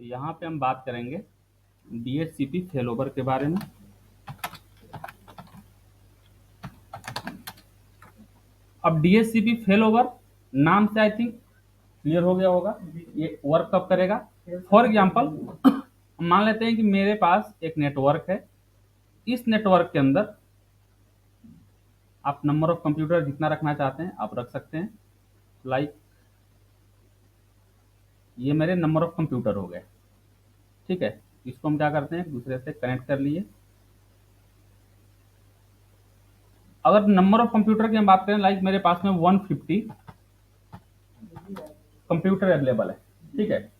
तो यहाँ पे हम बात करेंगे DHCP फेलोवर के बारे में। अब DHCP फेलोवर नाम से आई थिंक क्लियर हो गया होगा ये वर्क कब करेगा। फॉर एग्जाम्पल मान लेते हैं कि मेरे पास एक नेटवर्क है, इस नेटवर्क के अंदर आप नंबर ऑफ कंप्यूटर जितना रखना चाहते हैं आप रख सकते हैं। लाइक ये मेरे नंबर ऑफ कंप्यूटर हो गए, ठीक है। इसको हम क्या करते हैं, एक दूसरे से कनेक्ट कर लिए। अगर नंबर ऑफ कंप्यूटर की हम बात करें, लाइक मेरे पास में 150 कंप्यूटर अवेलेबल है, ठीक है।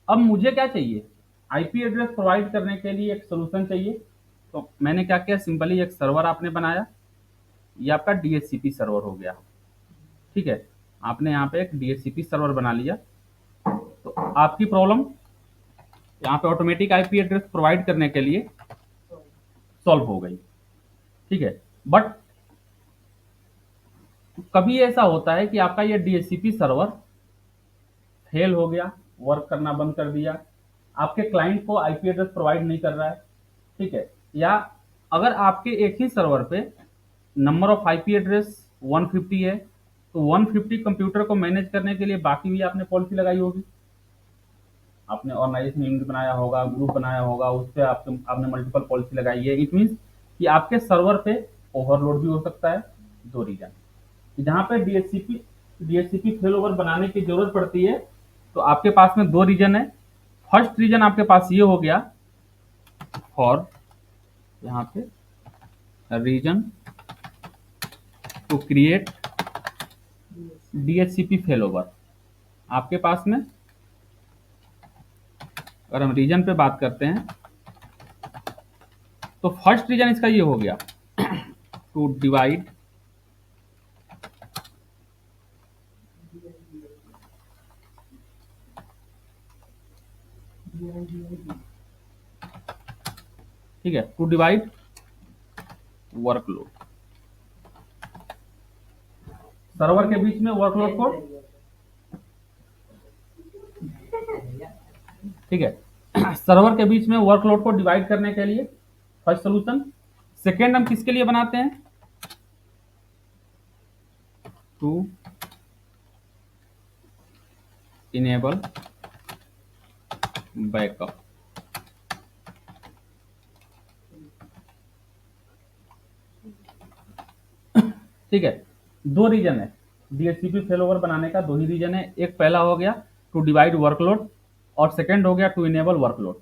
अब मुझे क्या चाहिए, आईपी एड्रेस प्रोवाइड करने के लिए एक सोल्यूशन चाहिए। तो मैंने क्या किया, सिंपली एक सर्वर आपने बनाया, ये आपका DHCP सर्वर हो गया, ठीक है। आपने यहाँ पे एक DHCP सर्वर बना लिया, तो आपकी प्रॉब्लम यहाँ पे ऑटोमेटिक आईपी एड्रेस प्रोवाइड करने के लिए सॉल्व हो गई, ठीक है। बट कभी ऐसा होता है कि आपका ये DHCP सर्वर फेल हो गया, वर्क करना बंद कर दिया, आपके क्लाइंट को आईपी एड्रेस प्रोवाइड नहीं कर रहा है, ठीक है। या अगर आपके एक ही सर्वर पे नंबर ऑफ आईपी एड्रेस 150 है, तो 150 कंप्यूटर को मैनेज करने के लिए बाकी भी आपने पॉलिसी लगाई होगी, आपने ऑर्गेनाइजेशन यूनिट बनाया होगा, ग्रुप बनाया होगा, उस पर आपने मल्टीपल पॉलिसी लगाई है। इट मीन्स कि आपके सर्वर पे ओवरलोड भी हो सकता है। दो रीजन जहाँ पे डीएचसीपी फेल ओवर बनाने की जरूरत पड़ती है, तो आपके पास में दो रीजन है। फर्स्ट रीजन आपके पास ये हो गया फॉर यहाँ पे reason to create DHCP failover. आपके पास में अगर हम रीजन पे बात करते हैं, तो फर्स्ट रीजन इसका ये हो गया टू डिवाइड ठीक है, टू डिवाइड वर्कलोड। सर्वर के बीच में वर्कलोड को, ठीक है, सर्वर के बीच में वर्कलोड को डिवाइड करने के लिए फर्स्ट सोल्यूशन। सेकेंड हम किसके लिए बनाते हैं, टू इनेबल बैकअप। ठीक है, दो रीजन है DHCP फेल ओवर बनाने का, दो ही रीजन है। एक पहला हो गया टू डिवाइड वर्कलोड और सेकेंड हो गया टू इनेबल वर्कलोड।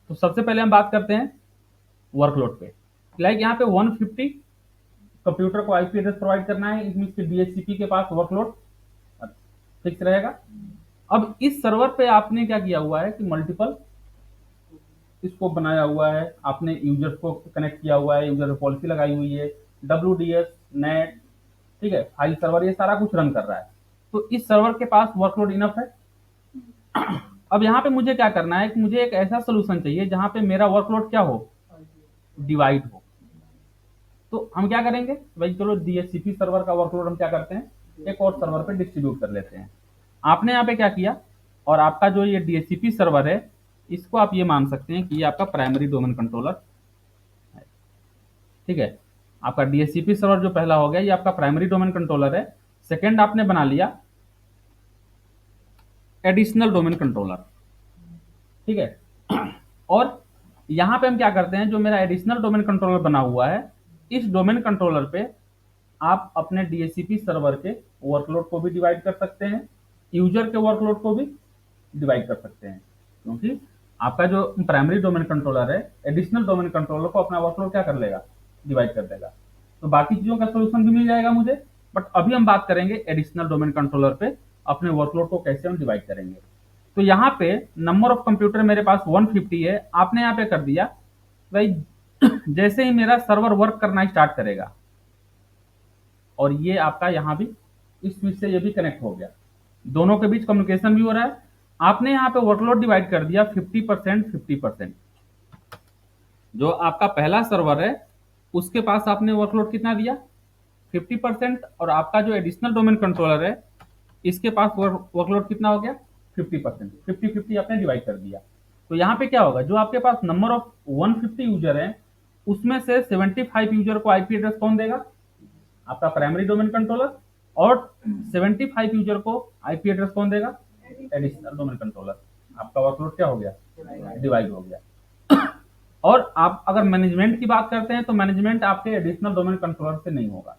तो सबसे पहले हम बात करते हैं वर्कलोड पे। लाइक यहाँ पे 150 कंप्यूटर को आईपी एड्रेस प्रोवाइड करना है, इसमें DHCP के पास वर्कलोड फिक्स रहेगा। अब इस सर्वर पे आपने क्या किया हुआ है कि मल्टीपल इसको बनाया हुआ है, आपने यूजर्स को कनेक्ट किया हुआ है, यूजर पॉलिसी लगाई हुई है, WDS नेट, ठीक है, फाइल सर्वर, ये सारा कुछ रन कर रहा है। तो इस सर्वर के पास वर्कलोड इनफ है। अब यहाँ पे मुझे क्या करना है कि मुझे एक ऐसा सोल्यूशन चाहिए जहां पे मेरा वर्कलोड क्या हो, डिवाइड हो। तो हम क्या करेंगे भाई, चलो DHCP सर्वर का वर्कलोड हम क्या करते हैं, एक और सर्वर पे डिस्ट्रीब्यूट कर लेते हैं। आपने यहाँ पे क्या किया, और आपका जो ये DHCP सर्वर है, इसको आप ये मान सकते हैं कि ये आपका प्राइमरी डोमेन कंट्रोलर है, ठीक है। आपका DHCP सर्वर जो पहला हो गया, ये आपका प्राइमरी डोमेन कंट्रोलर है। सेकेंड आपने बना लिया एडिशनल डोमेन कंट्रोलर, ठीक है। और यहां पे हम क्या करते हैं, जो मेरा एडिशनल डोमेन कंट्रोलर बना हुआ है, इस डोमेन कंट्रोलर पे आप अपने DHCP सर्वर के वर्कलोड को भी डिवाइड कर सकते हैं, यूजर के वर्कलोड को भी डिवाइड कर सकते हैं, क्योंकि आपका जो प्राइमरी डोमेन कंट्रोलर है, एडिशनल डोमेन कंट्रोलर को अपना वर्कलोड क्या कर लेगा, डिवाइड कर देगा। तो बाकी चीजों का सोल्यूशन भी मिल जाएगा मुझे, बट अभी हम बात करेंगे एडिशनल डोमेन कंट्रोलर पे अपने वर्कलोड को कैसे हम डिवाइड करेंगे। तो यहाँ पे नंबर ऑफ कंप्यूटर मेरे पास 150 है, आपने यहाँ पे कर दिया भाई जैसे ही मेरा सर्वर वर्क करना स्टार्ट करेगा, और ये आपका यहाँ भी इस स्विच से ये भी कनेक्ट हो गया, दोनों के बीच कम्युनिकेशन भी हो रहा है। आपने यहाँ पे वर्कलोड डिवाइड कर दिया 50% 50%। जो आपका पहला सर्वर है उसके पास आपने वर्कलोड कितना दिया, 50%, और आपका जो एडिशनल डोमेन कंट्रोलर है इसके पास वर्कलोड कितना हो गया, 50%, 50-50 आपने डिवाइड कर दिया। तो यहाँ पे क्या होगा, जो आपके पास नंबर ऑफ 150 यूजर है उसमें से 75 यूजर को आईपी एड्रेस कौन देगा, आपका प्राइमरी डोमेन कंट्रोलर, और 75 यूजर को आईपी एड्रेस कौन देगा, एडिशनल डोमेन कंट्रोलर। आपका वर्कलोड क्या हो गया, डिवाइड हो गया। और आप अगर मैनेजमेंट की बात करते हैं तो मैनेजमेंट आपके एडिशनल डोमेन कंट्रोलर से नहीं होगा।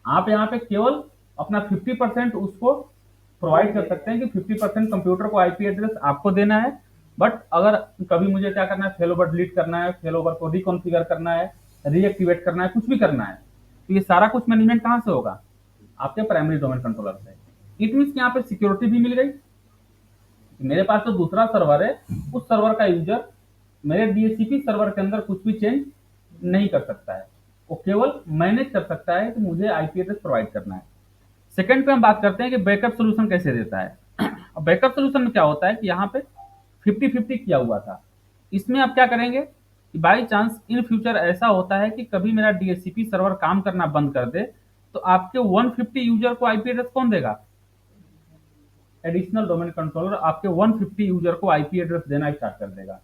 आप यहाँ पे केवल अपना 50% उसको प्रोवाइड कर सकते हैं कि 50% कंप्यूटर को आईपी एड्रेस आपको देना है। बट अगर कभी मुझे क्या करना है, फेल ओवर डिलीट करना है, फेल ओवर को रिकॉन्फ़िगर करना है, रीएक्टिवेट करना है, कुछ भी करना है, तो ये सारा कुछ मैनेजमेंट कहाँ से होगा, आपके प्राइमरी डोमेन कंट्रोलर से। इट मीन्स यहाँ पे सिक्योरिटी भी मिल गई। मेरे पास तो दूसरा सर्वर है, उस सर्वर का यूजर मेरे डीएचसीपी सर्वर के अंदर कुछ भी चेंज नहीं कर सकता है, वो केवल मैनेज कर सकता है कि मुझे आईपी एड्रेस प्रोवाइड करना है। सेकंड पे हम बात करते हैं कि बैकअप सोल्यूशन कैसे देता है। अब बैकअप सोल्यूशन में क्या होता है कि यहाँ पे 50-50 किया हुआ था, इसमें आप क्या करेंगे कि बाई चांस इन फ्यूचर ऐसा होता है कि कभी मेरा डीएचसीपी सर्वर काम करना बंद कर दे, तो आपके 150 यूजर को आईपी एड्रेस कौन देगा, एडिशनल डोमेन कंट्रोलर आपके 150 यूजर को आईपी एड्रेस देना स्टार्ट कर देगा।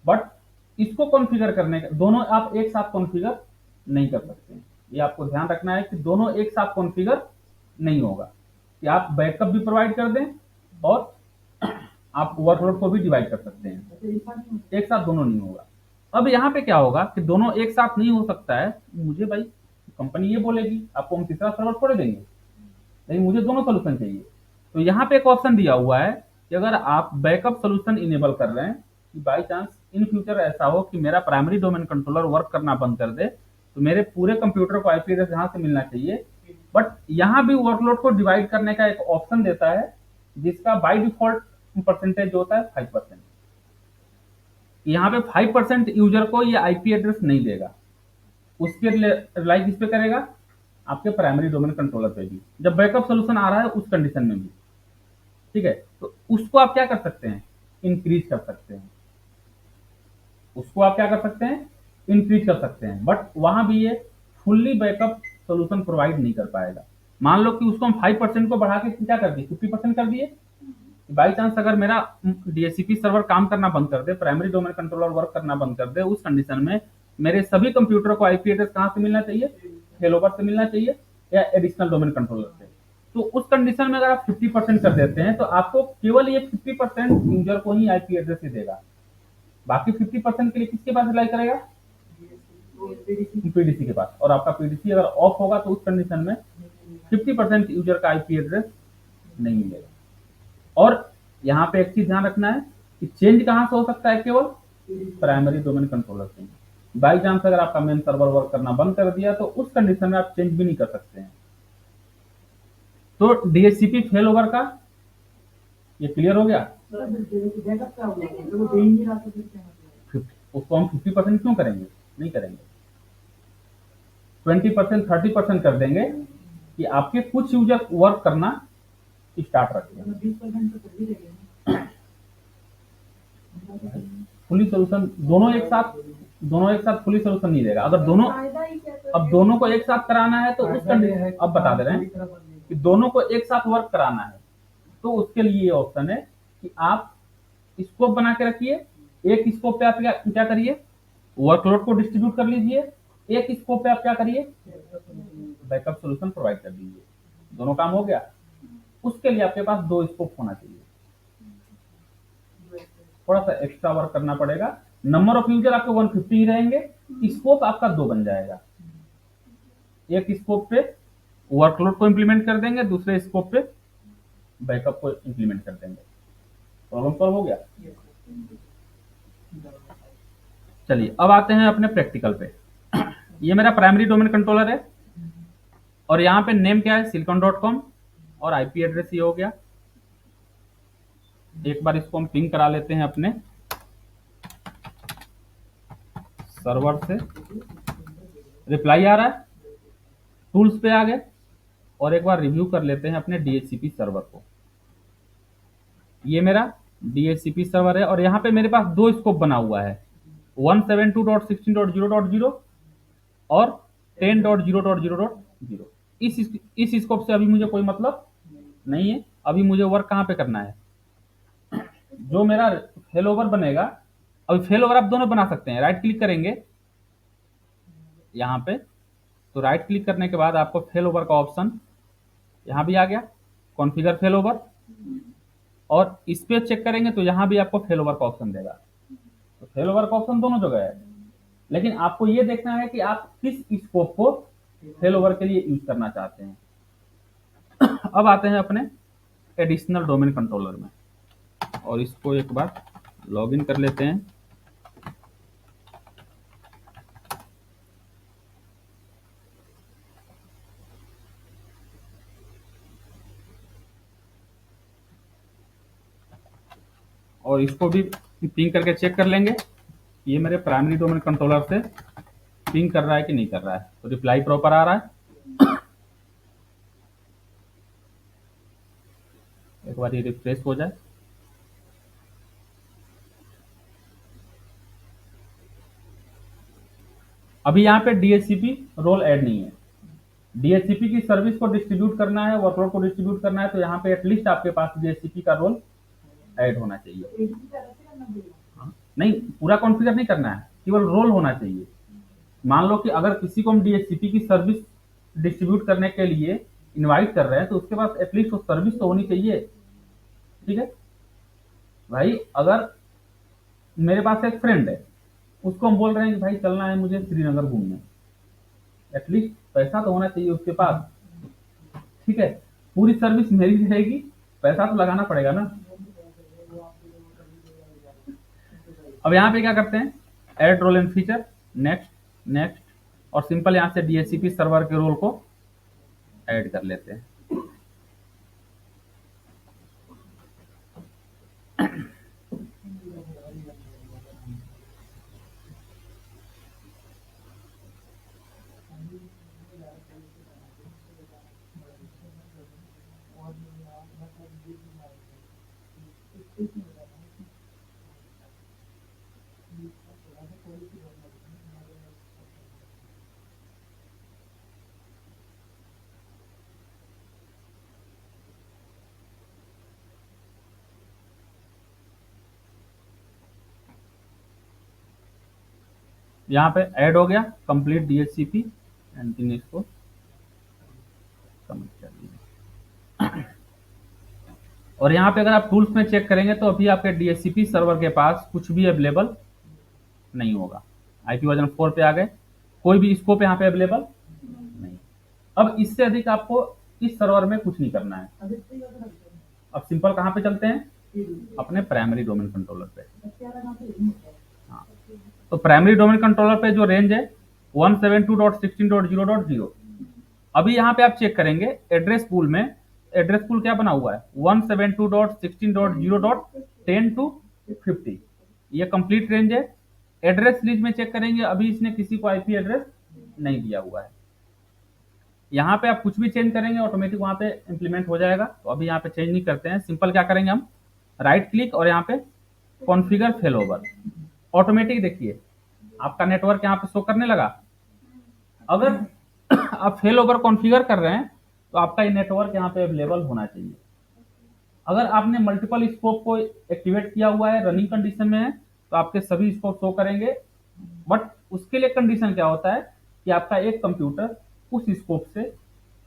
बट इसको कॉन्फ़िगर करने का दोनों आप एक साथ कॉन्फ़िगर नहीं कर सकते हैं। ये आपको ध्यान रखना है कि दोनों एक साथ कॉन्फ़िगर नहीं होगा, कि आप बैकअप भी प्रोवाइड कर दें और आप वर्कलोड को भी डिवाइड कर सकते हैं, एक साथ दोनों नहीं होगा। अब यहाँ पे क्या होगा कि दोनों एक साथ नहीं हो सकता है, मुझे भाई कंपनी ये बोलेगी आपको हम तीसरा सर्वर छोड़ देंगे, नहीं मुझे दोनों सोल्यूशन चाहिए। तो यहाँ पे एक ऑप्शन दिया हुआ है कि अगर आप बैकअप सोल्यूशन इनेबल कर रहे हैं कि बाई चांस इन फ्यूचर ऐसा हो कि मेरा प्राइमरी डोमेन कंट्रोलर वर्क करना बंद कर दे, तो मेरे पूरे कंप्यूटर को आईपी एड्रेस यहाँ से मिलना चाहिए। बट यहाँ भी वर्कलोड को डिवाइड करने का एक ऑप्शन देता है जिसका बाय डिफॉल्ट परसेंटेज होता है 5%। यहाँ पे 5% यूजर को ये आईपी एड्रेस नहीं देगा, उसके रिलाई किस पे करेगा, आपके प्राइमरी डोमेन कंट्रोलर पे भी, जब बैकअप सोल्यूशन आ रहा है उस कंडीशन में भी। ठीक है, तो उसको आप क्या कर सकते हैं, इंक्रीज कर सकते हैं, उसको आप क्या कर सकते हैं, इंक्रीज कर सकते हैं। बट वहां भी ये फुल्ली बैकअप सोल्यूशन प्रोवाइड नहीं कर पाएगा। मान लो कि उसको हम 5% को बढ़ा के क्या कर दिए, 50% कर दिए। बाई चांस अगर मेरा डीएचसीपी सर्वर काम करना बंद कर दे, प्राइमरी डोमेन कंट्रोलर वर्क करना बंद कर दे, उस कंडीशन में मेरे सभी कंप्यूटर को आईपी एड्रेस कहाँ से मिलना चाहिए, फेलोवर से मिलना चाहिए या एडिशनल डोमेन कंट्रोलर से। तो उस कंडीशन में अगर आप 50% कर देते हैं तो आपको केवल ये 50% यूजर को ही आईपी एड्रेस ही देगा, बाकी 50% के लिए किसके पास अप्लाई करेगा, पीडीसी के पास। और आपका पीडीसी अगर ऑफ होगा तो उस कंडीशन में 50% यूजर का आईपी एड्रेस नहीं मिलेगा। और यहाँ पे एक चीज ध्यान रखना है कि चेंज कहां से हो सकता है, केवल प्राइमरी डोमेन कंट्रोलर से। बाई चांस अगर आपका मेन सर्वर वर्क करना बंद कर दिया तो उस कंडीशन में आप चेंज भी नहीं कर सकते हैं। तो डीएचसीपी फेल ओवर का ये क्लियर हो गया। उसको हम 50% क्यों करेंगे, नहीं करेंगे, 20% 30% कर देंगे कि आपके कुछ यूजर वर्क करना स्टार्ट रखें। फुली सोल्यूशन दोनों एक साथ फुली सोल्यूशन नहीं देगा। अगर दोनों, अब दोनों को एक साथ कराना है तो उस कंडीशन, अब बता दे रहे हैं कि दोनों को एक साथ वर्क कराना है तो उसके लिए ये ऑप्शन है कि आप स्कोप बना के रखिए। एक स्कोप पे आप क्या करिए, वर्कलोड को डिस्ट्रीब्यूट कर लीजिए, एक स्कोप पे आप क्या करिए, बैकअप सोल्यूशन प्रोवाइड कर दीजिए। दोनों काम हो गया। उसके लिए आपके पास 2 स्कोप होना चाहिए, थोड़ा सा एक्स्ट्रा वर्क करना पड़ेगा। नंबर ऑफ यूजर आपके 150 ही रहेंगे, स्कोप आपका 2 बन जाएगा। एक स्कोप पे वर्कलोड को इंप्लीमेंट कर देंगे, दूसरे स्कोप पे बैकअप को इंप्लीमेंट कर देंगे। प्रॉब्लम सॉल्व हो गया। चलिए अब आते हैं अपने प्रैक्टिकल पे। ये मेरा प्राइमरी डोमेन कंट्रोलर है और यहाँ पे नेम क्या है, silicon.com, और आईपी एड्रेस ये हो गया। एक बार इसको हम पिंग करा लेते हैं अपने सर्वर से। रिप्लाई आ रहा है, टूल्स पे आ गए और एक बार रिव्यू कर लेते हैं अपने डीएचसीपी सर्वर को। ये मेरा डीएचसीपी सर्वर है और यहाँ पे मेरे पास 2 स्कोप बना हुआ है, 172.16.0.0 और 10.0.0.0। इस स्कोप से अभी मुझे कोई मतलब नहीं है, अभी मुझे वर्क कहाँ पे करना है, जो मेरा फेल ओवर बनेगा। अभी फेल ओवर आप दोनों बना सकते हैं, राइट क्लिक करेंगे यहाँ पे, तो राइट क्लिक करने के बाद आपको फेल ओवर का ऑप्शन यहाँ भी आ गया, कॉन्फ़िगर फेल ओवर, और इस पे चेक करेंगे तो यहाँ भी आपको फेल ओवर का ऑप्शन देगा। तो फेल ओवर का ऑप्शन दोनों जगह है, लेकिन आपको ये देखना है कि आप किस स्कोप को फेल ओवर के लिए यूज करना चाहते हैं। अब आते हैं अपने एडिशनल डोमेन कंट्रोलर में, और इसको एक बार लॉगिन कर लेते हैं। और इसको भी पिंग करके चेक कर लेंगे, ये मेरे प्राइमरी डोमेन कंट्रोलर से पिंग कर रहा है कि नहीं कर रहा है। तो रिप्लाई प्रॉपर आ रहा है। एक बार ये रिफ्रेश हो जाए। अभी यहाँ पे डीएचसीपी रोल ऐड नहीं है। डीएचसीपी की सर्विस को डिस्ट्रीब्यूट करना है, वर्कलोड को डिस्ट्रीब्यूट करना है, तो यहाँ पे एटलीस्ट आपके पास डीएचसीपी का रोल ऐड होना चाहिए। हाँ, नहीं, पूरा कॉन्फ़िगर नहीं करना है, केवल रोल होना चाहिए। मान लो कि अगर किसी को हम डीएचसीपी की सर्विस डिस्ट्रीब्यूट करने के लिए इनवाइट कर रहे हैं, तो उसके पास एटलीस्ट वो सर्विस तो होनी चाहिए। ठीक है भाई, अगर मेरे पास एक फ्रेंड है, उसको हम बोल रहे हैं कि भाई चलना है मुझे श्रीनगर घूमने, एटलीस्ट पैसा तो होना चाहिए उसके पास। ठीक है, पूरी सर्विस मेरी रहेगी, पैसा तो लगाना पड़ेगा ना। अब यहाँ पे क्या करते हैं, add role and feature, next next, और सिंपल यहाँ से डीएचसीपी सर्वर के रोल को ऐड कर लेते हैं। यहाँ पे ऐड हो गया कंप्लीट डीएचसीपी, एंड फिर इसको सबमिट कर दीजिए। और यहाँ पे अगर आप टूल्स में चेक करेंगे तो अभी आपके डीएचसीपी सर्वर के पास कुछ भी अवेलेबल नहीं होगा। आईपी वर्जन 4 पे आ गए, कोई भी स्कोप यहाँ पे अवेलेबल नहीं। अब इससे अधिक आपको इस सर्वर में कुछ नहीं करना है। अब सिंपल कहाँ पे चलते हैं, अपने प्राइमरी डोमेन कंट्रोलर पे। हाँ, तो प्राइमरी डोमेन कंट्रोलर पे जो रेंज है 172.16.0.0, अभी यहाँ पे आप चेक करेंगे एड्रेस पूल में, एड्रेस पूल क्या बना हुआ है 172.16.0.10 to 50, ये कंप्लीट रेंज है। एड्रेस रीज में चेक करेंगे, अभी इसने किसी को आईपी एड्रेस नहीं दिया हुआ है। यहाँ पे आप कुछ भी चेंज करेंगे ऑटोमेटिक वहां पे इंप्लीमेंट हो जाएगा। तो अभी यहाँ पे चेंज नहीं करते हैं, सिंपल क्या करेंगे हम, राइट क्लिक और यहाँ पे कॉन्फ़िगर फेल ओवर, ऑटोमेटिक देखिए आपका नेटवर्क यहाँ पे शो करने लगा। अगर आप फेल ओवर कॉन्फ़िगर कर रहे हैं तो आपका ये नेटवर्क यहाँ पे अवेलेबल होना चाहिए। अगर आपने मल्टीपल स्कोप को एक्टिवेट किया हुआ है, रनिंग कंडीशन में है, तो आपके सभी स्कोप शो करेंगे। बट उसके लिए कंडीशन क्या होता है कि आपका एक कंप्यूटर उस स्कोप से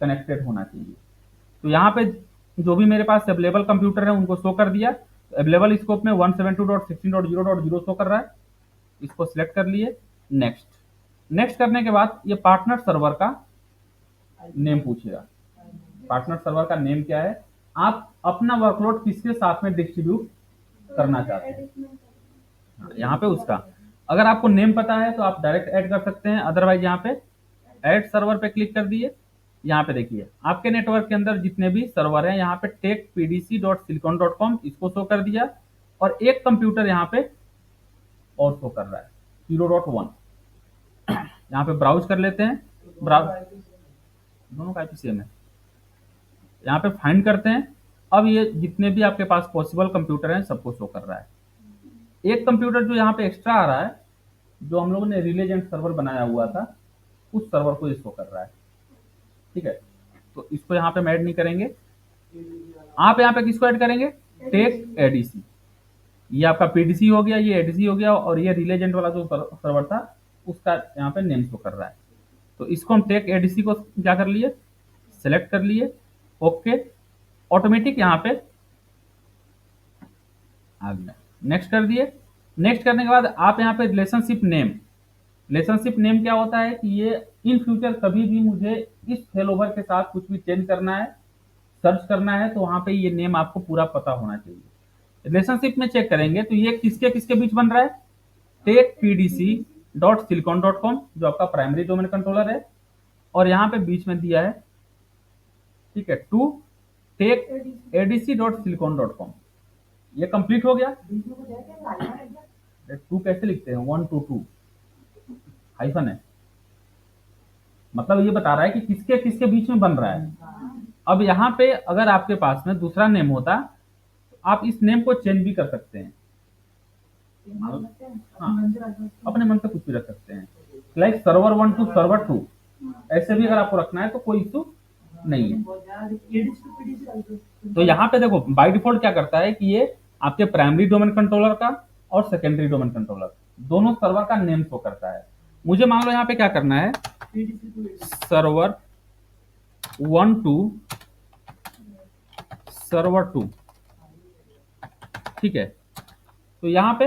कनेक्टेड होना चाहिए। तो यहाँ पे जो भी मेरे पास अवेलेबल कंप्यूटर है उनको शो कर दिया। अवेलेबल स्कोप में 172.16.0.0 शो कर रहा है, इसको सिलेक्ट कर लिए। नेक्स्ट नेक्स्ट करने के बाद ये पार्टनर सर्वर का नेम पूछेगा। पार्टनर सर्वर का नेम क्या है, आप अपना वर्कलोड किसके साथ में डिस्ट्रीब्यूट करना चाहते हैं, यहाँ पे उसका। अगर आपको नेम पता है तो आप डायरेक्ट ऐड कर सकते हैं, अदरवाइज यहाँ पे ऐड सर्वर पे क्लिक कर दिए। यहाँ पे देखिए आपके नेटवर्क के अंदर जितने भी सर्वर हैं, यहाँ पे techpdc.silicon.com इसको शो कर दिया, और एक कंप्यूटर यहाँ पे और शो कर रहा है 0.1। यहाँ पे ब्राउज कर लेते हैं, ब्राउज, दोनों का आईपी सेम है। यहाँ पे फाइंड करते हैं, अब ये जितने भी आपके पास पॉसिबल कंप्यूटर हैं सबको शो कर रहा है। एक कंप्यूटर जो यहाँ पे एक्स्ट्रा आ रहा है, जो हम लोगों ने रिलेजेंट सर्वर बनाया हुआ था, उस सर्वर को ये शो कर रहा है। ठीक है, तो इसको यहाँ पे हम ऐड नहीं करेंगे। आप यहाँ पे किसको ऐड करेंगे, टेक एडीसी। ये आपका पीडीसी हो गया, ये एडीसी हो गया, और ये रिलेजेंट वाला जो सर्वर था उसका यहाँ पे नेम शो कर रहा है। तो इसको हम टेक एडीसी को क्या कर लिए, सेलेक्ट कर लिए, ओके, ऑटोमेटिक यहाँ पे आ गया, नेक्स्ट कर दिए। नेक्स्ट करने के बाद आप यहाँ पे रिलेशनशिप नेम, रिलेशनशिप नेम क्या होता है कि ये इन फ्यूचर कभी भी मुझे इस फेलोवर के साथ कुछ भी चेंज करना है, सर्च करना है, तो वहां पे ये नेम आपको पूरा पता होना चाहिए। रिलेशनशिप में चेक करेंगे तो ये किसके किसके बीच बन रहा है, take PDC dot silicon dot com जो आपका प्राइमरी डोमेन कंट्रोलर है, और यहाँ पे बीच में दिया है, ठीक है, to take ADC dot silicon dot com. ये कंप्लीट हो गया। टू कैसे लिखते हैं, 1 to 2 हाइफन है, मतलब ये बता रहा है कि किसके किसके बीच में बन रहा है। अब यहाँ पे अगर आपके पास में दूसरा नेम होता तो आप इस नेम को चेंज भी कर सकते हैं। हाँ, अपने मन से कुछ भी रख सकते हैं, लाइक सर्वर 1 to सर्वर 2, ऐसे भी अगर आपको रखना है तो कोई इशू नहीं है। तो यहाँ पे देखो बाय डिफॉल्ट क्या करता है कि ये आपके प्राइमरी डोमेन कंट्रोलर का और सेकेंडरी डोमेन कंट्रोलर दोनों सर्वर का नेम शो करता है। मुझे मान लो यहाँ पे क्या करना है, सर्वर 1 to सर्वर 2, ठीक है। तो यहाँ पे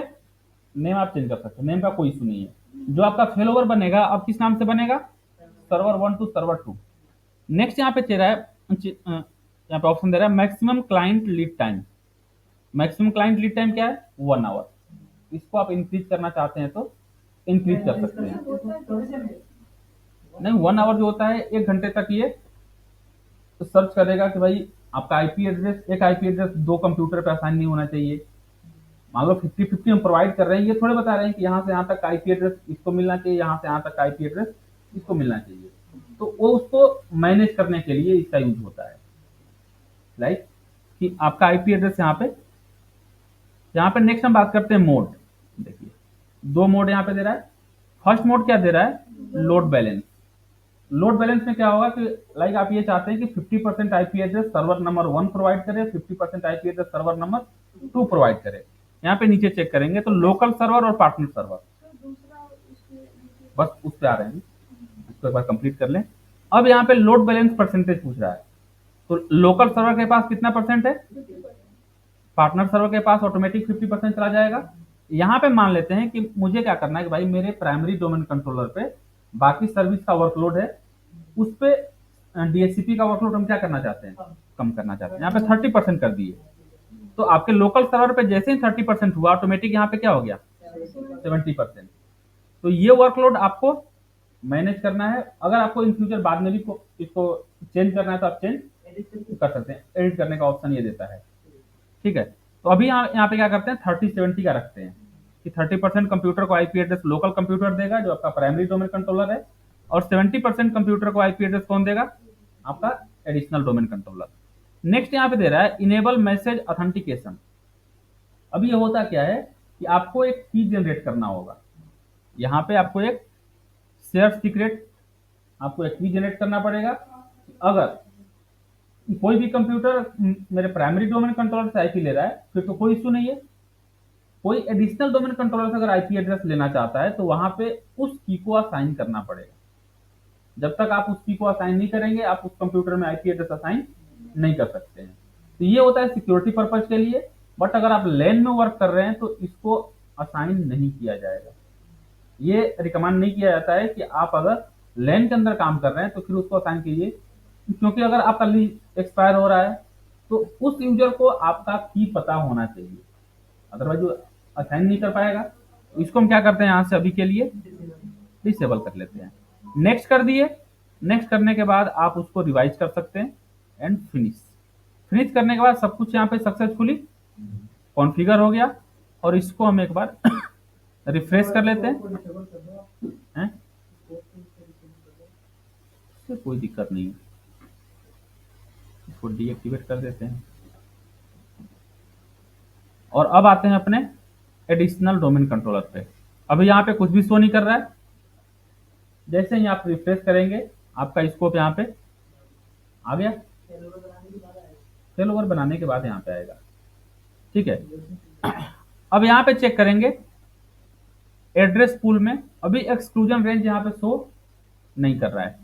नेम आप चेंज कर सकते हो, नेम का कोई इशू नहीं है। जो आपका फेलोवर बनेगा अब किस नाम से बनेगा, सर्वर 1 to सर्वर 2। नेक्स्ट यहाँ पे चल रहा है, यहाँ पे ऑप्शन दे रहा है maximum client lead time. Maximum client lead time क्या है, 1 आवर। इसको आप इंक्रीज करना चाहते हैं तो इंक्रीज कर सकते हैं। नहीं, 1 आवर जो होता है 1 घंटे तक ये तो सर्च करेगा कि भाई आपका आईपी एड्रेस, एक आईपी एड्रेस 2 कंप्यूटर पे असाइन नहीं होना चाहिए। मान लो 50-50 हम प्रोवाइड कर रहे हैं, ये थोड़े बता रहे हैं कि यहाँ से यहाँ तक आईपी एड्रेस इसको मिलना चाहिए, यहाँ से यहाँ तक आईपी एड्रेस इसको मिलना चाहिए। तो वो उसको मैनेज करने के लिए इसका यूज होता है, लाइक कि आपका आईपी एड्रेस यहाँ पे नेक्स्ट हम बात करते हैं मोड। देखिए 2 मोड यहाँ पे दे रहा है। फर्स्ट मोड क्या दे रहा है, लोड बैलेंस। लोड बैलेंस में क्या होगा कि लाइक आप ये चाहते हैं कि 50% IP address server number 1 provide करे, 50% IP address server number 2 provide करे। यहाँ पे नीचे चेक करेंगे तो लोकल सर्वर और पार्टनर सर्वर, बस उस पे आ रहे हैं, इसको एक बार कंप्लीट कर लें। अब यहाँ पे लोड बैलेंस परसेंटेज पूछ रहा है, तो लोकल सर्वर के पास कितना परसेंट है, पार्टनर सर्वर के पास ऑटोमेटिक 50% चला जाएगा। यहाँ पे मान लेते हैं कि मुझे क्या करना है कि भाई मेरे प्राइमरी डोमेन कंट्रोलर पे बाकी सर्विस का वर्कलोड है, उस पे डीएचसीपी का वर्कलोड हम क्या करना चाहते हैं, कम करना चाहते हैं। यहाँ पे 30% कर दिए, तो आपके लोकल सर्वर पे जैसे ही 30% हुआ ऑटोमेटिक यहाँ पे क्या हो गया, 70%। तो ये वर्कलोड आपको मैनेज करना है। अगर आपको इन फ्यूचर बाद में भी इसको चेंज करना है तो आप चेंज कर सकते हैं, एडिट करने का ऑप्शन ये देता है, ठीक है। तो अभी यहाँ पे क्या करते हैं, 30-70 का रखते हैं कि 30% कंप्यूटर को आईपी एड्रेस लोकल कंप्यूटर देगा जो आपका प्राइमरी डोमेन कंट्रोलर है, और 70% कंप्यूटर को आईपी एड्रेस कौन देगा, आपका एडिशनल डोमेन कंट्रोलर। नेक्स्ट यहाँ पे दे रहा है इनेबल मैसेज ऑथेंटिकेशन। अभी ये होता क्या है कि आपको एक की जनरेट करना होगा, यहाँ पे आपको एक शेयर सीक्रेट, आपको एक की जनरेट करना पड़ेगा। अगर कोई भी कंप्यूटर मेरे प्राइमरी डोमेन कंट्रोलर से आईपी ले रहा है फिर तो कोई इश्यू नहीं है। कोई एडिशनल डोमेन कंट्रोलर से अगर आईपी एड्रेस लेना चाहता है तो वहां पे उस की को असाइन करना पड़ेगा। जब तक आप उस की को असाइन नहीं करेंगे आप उस कंप्यूटर में आईपी एड्रेस असाइन नहीं कर सकते हैं। तो ये होता है सिक्योरिटी पर्पज के लिए, बट अगर आप लैन में वर्क कर रहे हैं तो इसको असाइन नहीं किया जाएगा। ये रिकमेंड नहीं किया जाता है कि आप अगर लैन के अंदर काम कर रहे हैं तो फिर उसको असाइन कीजिए, क्योंकि अगर आपका लीज एक्सपायर हो रहा है तो उस यूजर को आपका की पता होना चाहिए, अदरवाइज वो असाइन नहीं कर पाएगा। तो इसको हम क्या करते हैं, यहाँ से अभी के लिए डिसेबल कर लेते हैं। नेक्स्ट कर दिए। नेक्स्ट करने के बाद आप उसको रिवाइज कर सकते हैं एंड फिनिश। फिनिश करने के बाद सब कुछ यहाँ पे सक्सेसफुली कॉन्फ़िगर हो गया, और इसको हम एक बार रिफ्रेश कर लेते हैं, इससे कोई दिक्कत नहीं है, इसको डीएक्टिवेट कर देते हैं। और अब आते हैं अपने एडिशनल डोमेन कंट्रोलर पे। अभी यहाँ पे कुछ भी शो नहीं कर रहा है। जैसे ही आप रिफ्रेश करेंगे आपका स्कोप यहाँ पे आ गया। फेल ओवर बनाने के बाद यहाँ पे आएगा। ठीक है, अब यहाँ पे चेक करेंगे एड्रेस पूल में अभी एक्सक्लूजन रेंज यहाँ पे शो नहीं कर रहा है।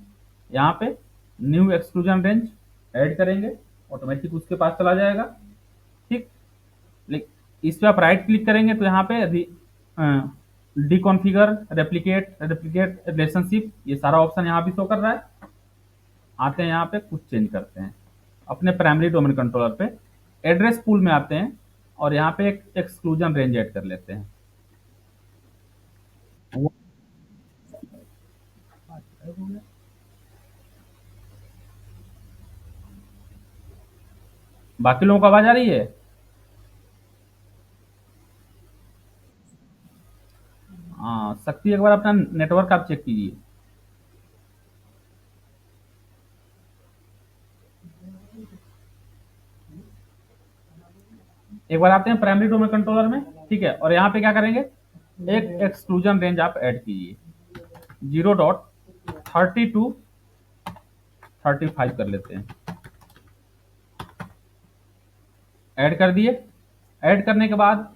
यहाँ पे न्यू एक्सक्लूजन रेंज ऐड करेंगे, ऑटोमेटिक उसके पास चला जाएगा। ठीक, लेकिन इस पे आप राइट क्लिक करेंगे तो यहाँ पे डिकॉन्फिगर रेप्लिकेट रेप्लिकेट रिलेशनशिप ये सारा ऑप्शन यहाँ भी शो कर रहा है। आते हैं यहाँ पे कुछ चेंज करते हैं अपने प्राइमरी डोमेन कंट्रोलर पे, एड्रेस पूल में आते हैं और यहाँ पे एक एक्सक्लूजन रेंज ऐड कर लेते हैं। बाकी लोगों को आवाज आ रही है? हाँ, शक्ति एक बार अपना नेटवर्क आप चेक कीजिए। एक बार आते हैं प्राइमरी डोमेन कंट्रोलर में, ठीक है, और यहाँ पे क्या करेंगे एक एक्सक्लूजन रेंज आप ऐड कीजिए, 0.3235 कर लेते हैं। ऐड कर दिए। ऐड करने के बाद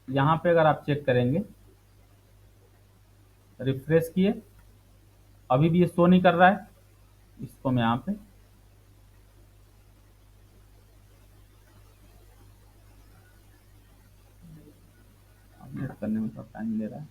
यहाँ पे अगर आप चेक करेंगे, रिफ्रेश किए, अभी भी ये शो नहीं कर रहा है। इसको मैं यहाँ पे अपडेट करने में थोड़ा टाइम ले रहा है।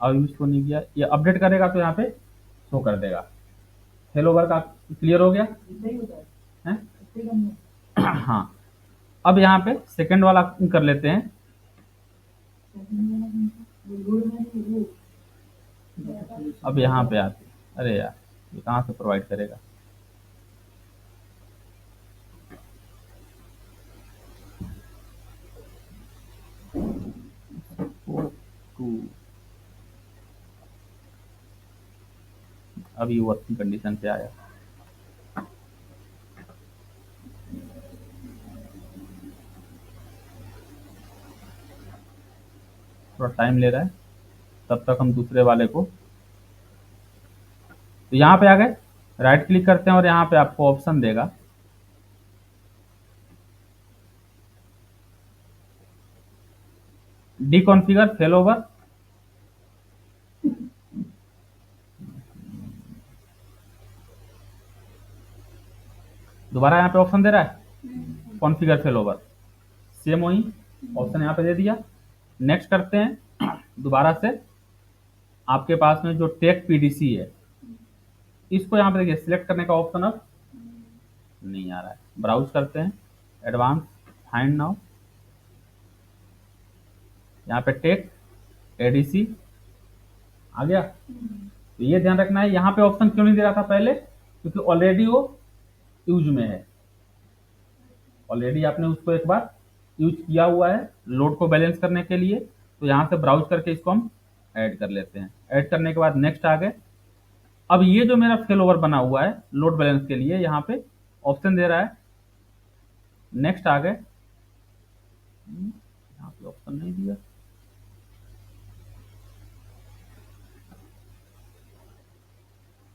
अब यूज को नहीं किया, ये अपडेट करेगा तो यहाँ पे शो कर देगा। हेलो वर्क आप क्लियर हो गया है? हाँ, अब यहाँ पे सेकंड वाला कर लेते हैं। अब यहाँ पे आते, अरे यार ये कहाँ से प्रोवाइड करेगा? अभी वर्किंग कंडीशन पे आया। थोड़ा टाइम ले रहा है, तब तक हम दूसरे वाले को, तो यहाँ पे आ गए, राइट क्लिक करते हैं और यहाँ पे आपको ऑप्शन देगा डिकॉन्फिगर फेल ओवर। दोबारा यहाँ पे ऑप्शन दे रहा है कॉन्फिगर फेल ओवर, सेम वही ऑप्शन यहाँ पे दे दिया। नेक्स्ट करते हैं दोबारा से, आपके पास में जो टेक पीडीसी है इसको यहाँ पे देखिए सिलेक्ट करने का ऑप्शन अब नहीं आ रहा है। ब्राउज करते हैं, एडवांस, फाइंड नाउ, यहाँ पे टेक एडीसी आ गया। तो ये ध्यान रखना है, यहाँ पे ऑप्शन क्यों नहीं दे रहा था पहले, क्योंकि ऑलरेडी वो यूज में है, ऑलरेडी आपने उसको एक बार यूज किया हुआ है लोड को बैलेंस करने के लिए। तो यहाँ से ब्राउज करके इसको हम ऐड कर लेते हैं। ऐड करने के बाद नेक्स्ट आ गए। अब ये जो मेरा फेल ओवर बना हुआ है लोड बैलेंस के लिए, यहाँ पे ऑप्शन दे रहा है, नेक्स्ट आ गए, यहाँ पे ऑप्शन नहीं दिया,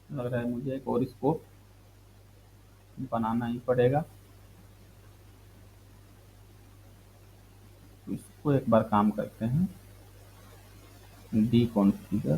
लग रहा है मुझे एक और स्कोप बनाना ही पड़ेगा। तो इसको एक बार काम करते हैं, डी कॉन्फ़िगर,